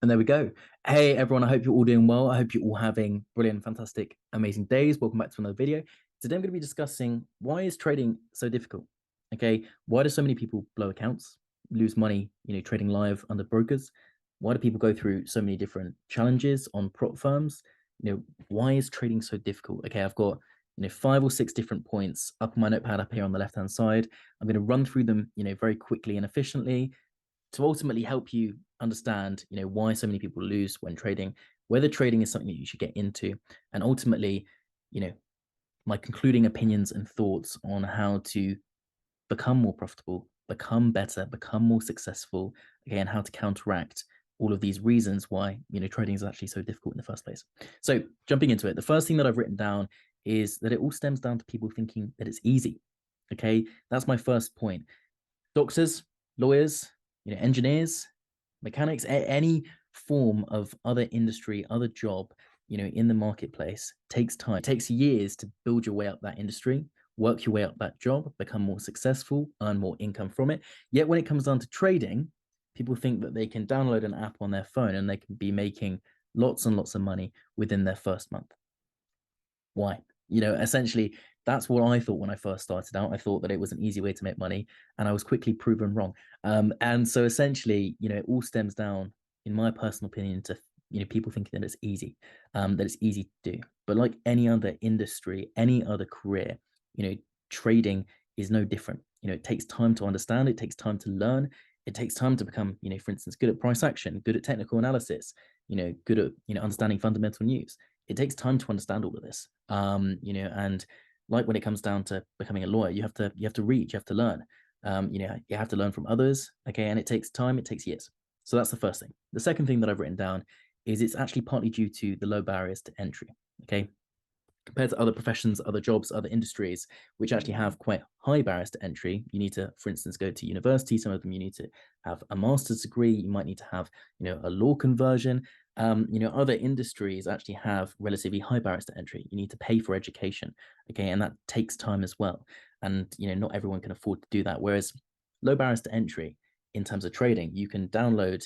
And there we go. Hey, everyone. I hope you're all doing well. I hope you're all having brilliant, fantastic, amazing days. Welcome back to another video. Today, I'm going to be discussing why is trading so difficult? Okay. Why do so many people blow accounts, lose money, trading live under brokers? Why do people go through so many different challenges on prop firms? Why is trading so difficult? Okay. I've got, 5 or 6 different points up on my notepad up here on the left-hand side. I'm going to run through them, very quickly and efficiently to ultimately help you understand, why so many people lose when trading, whether trading is something that you should get into, and ultimately, my concluding opinions and thoughts on how to become more profitable, become better, become more successful, okay, and how to counteract all of these reasons why, trading is actually so difficult in the first place. So jumping into it, the first thing that I've written down is that it all stems down to people thinking that it's easy. Okay, that's my first point. Doctors, lawyers, engineers, mechanics, any form of other industry, other job, in the marketplace takes time. It takes years to build your way up that industry, work your way up that job, become more successful, earn more income from it. Yet when it comes down to trading, people think that they can download an app on their phone and they can be making lots and lots of money within their first month. Why? Essentially, that's what I thought when I first started out. I thought that it was an easy way to make money, and I was quickly proven wrong. And so essentially, it all stems down, in my personal opinion, to people thinking that it's easy, that it's easy to do. But like any other industry, any other career, trading is no different. It takes time to understand. It takes time to learn. It takes time to become, for instance, good at price action, good at technical analysis, good at understanding fundamental news. It takes time to understand all of this. And like when it comes down to becoming a lawyer, you have to read, you have to learn. You have to learn from others. Okay, and it takes time, it takes years. So that's the first thing. The second thing that I've written down is it's actually partly due to the low barriers to entry. Okay, compared to other professions, other jobs, other industries, which actually have quite high barriers to entry. You need to, for instance, go to university. Some of them you need to have a master's degree. You might need to have, a law conversion. Other industries actually have relatively high barriers to entry. You need to pay for education, okay, and that takes time as well. And not everyone can afford to do that. Whereas low barriers to entry in terms of trading, you can download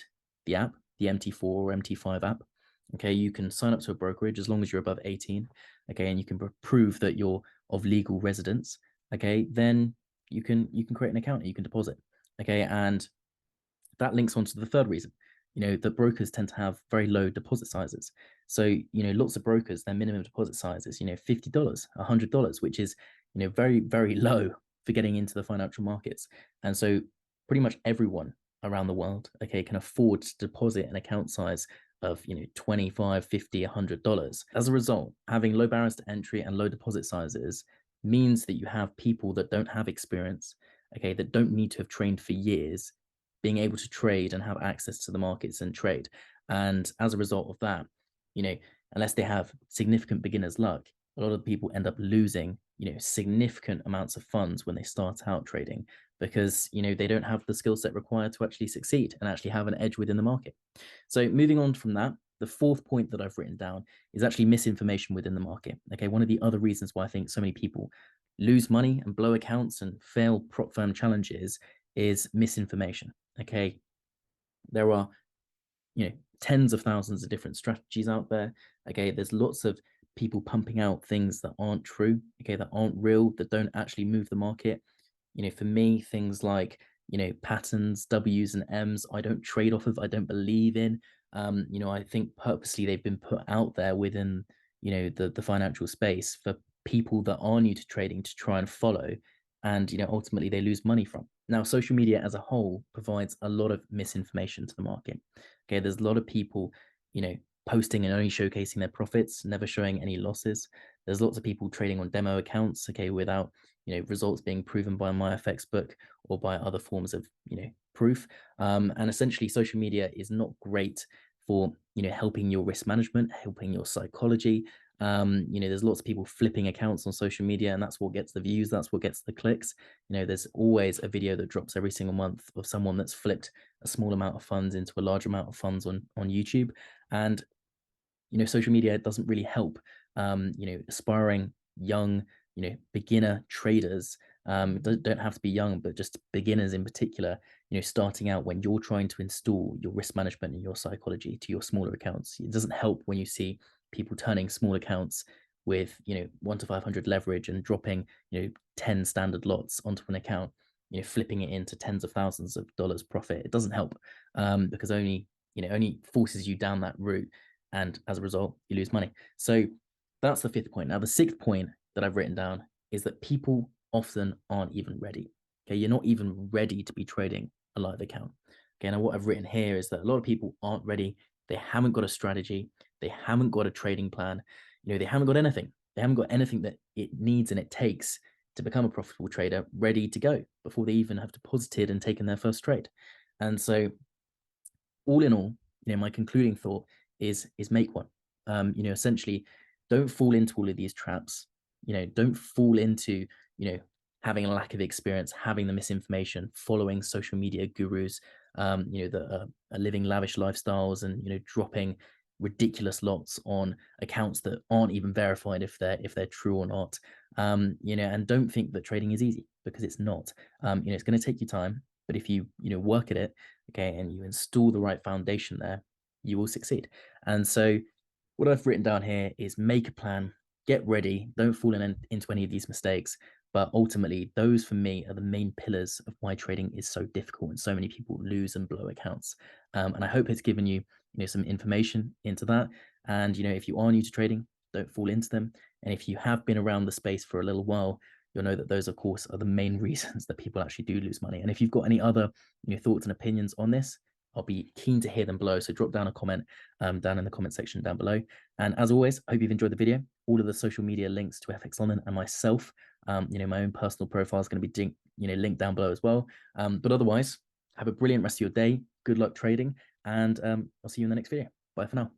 the app, the MT4 or MT5 app. Okay, you can sign up to a brokerage as long as you're above 18. Okay, and you can prove that you're of legal residence. Okay, then you can create an account and you can deposit. Okay, and that links on to the third reason. That brokers tend to have very low deposit sizes. So lots of brokers, their minimum deposit size is $50, $100, which is very very low for getting into the financial markets. And so pretty much everyone around the world, okay, can afford to deposit an account size of $25, $50, $100. As a result, having low barriers to entry and low deposit sizes means that you have people that don't have experience, okay, that don't need to have trained for years, being able to trade and have access to the markets and trade. And as a result of that, unless they have significant beginner's luck, a lot of people end up losing significant amounts of funds when they start out trading, because they don't have the skill set required to actually succeed and actually have an edge within the market. So moving on from that, the fourth point that I've written down is actually misinformation within the market. Okay, one of the other reasons why I think so many people lose money and blow accounts and fail prop firm challenges is misinformation. Okay, there are tens of thousands of different strategies out there. Okay, there's lots of people pumping out things that aren't true, okay, that aren't real, that don't actually move the market. For me, things like patterns, W's and M's, I don't trade off of, I don't believe in. I think purposely they've been put out there within the financial space for people that are new to trading to try and follow, and ultimately they lose money from. Now, social media as a whole provides a lot of misinformation to the market. Okay, there's a lot of people posting and only showcasing their profits, never showing any losses. There's lots of people trading on demo accounts, okay, without results being proven by my FX book or by other forms of proof. And essentially, social media is not great for helping your risk management, helping your psychology. There's lots of people flipping accounts on social media, and that's what gets the views, that's what gets the clicks. There's always a video that drops every single month of someone that's flipped a small amount of funds into a large amount of funds on YouTube. And social media doesn't really help aspiring young beginner traders Don't have to be young, but just beginners in particular, starting out when you're trying to install your risk management and your psychology to your smaller accounts. It doesn't help when you see people turning small accounts with 1 to 500 leverage and dropping 10 standard lots onto an account, flipping it into tens of thousands of dollars profit. It doesn't help, because only forces you down that route, and as a result you lose money. So that's the fifth point. Now the sixth point that I've written down is that people often aren't even ready. Okay, you're not even ready to be trading a live account. Okay, now what I've written here is that a lot of people aren't ready. They haven't got a strategy. They haven't got a trading plan. They haven't got anything. They haven't got anything that it needs and it takes to become a profitable trader ready to go before they even have deposited and taken their first trade. And so all in all, my concluding thought is make one. Essentially, don't fall into all of these traps. Don't fall into having a lack of experience, having the misinformation, following social media gurus, that are living lavish lifestyles and dropping ridiculous lots on accounts that aren't even verified if they're true or not. And don't think that trading is easy, because it's not. It's going to take you time, but if you work at it, okay, and you install the right foundation there, you will succeed. And so what I've written down here is make a plan, get ready, don't fall into any of these mistakes. But ultimately, those for me are the main pillars of why trading is so difficult and so many people lose and blow accounts. And I hope it's given you, some information into that. And, if you are new to trading, don't fall into them. And if you have been around the space for a little while, you'll know that those, of course, are the main reasons that people actually do lose money. And if you've got any other thoughts and opinions on this, I'll be keen to hear them below. So drop down a comment down in the comment section down below. And as always, I hope you've enjoyed the video. All of the social media links to FXLondon and myself, my own personal profile is going to be linked down below as well. But otherwise, have a brilliant rest of your day. Good luck trading, and I'll see you in the next video. Bye for now.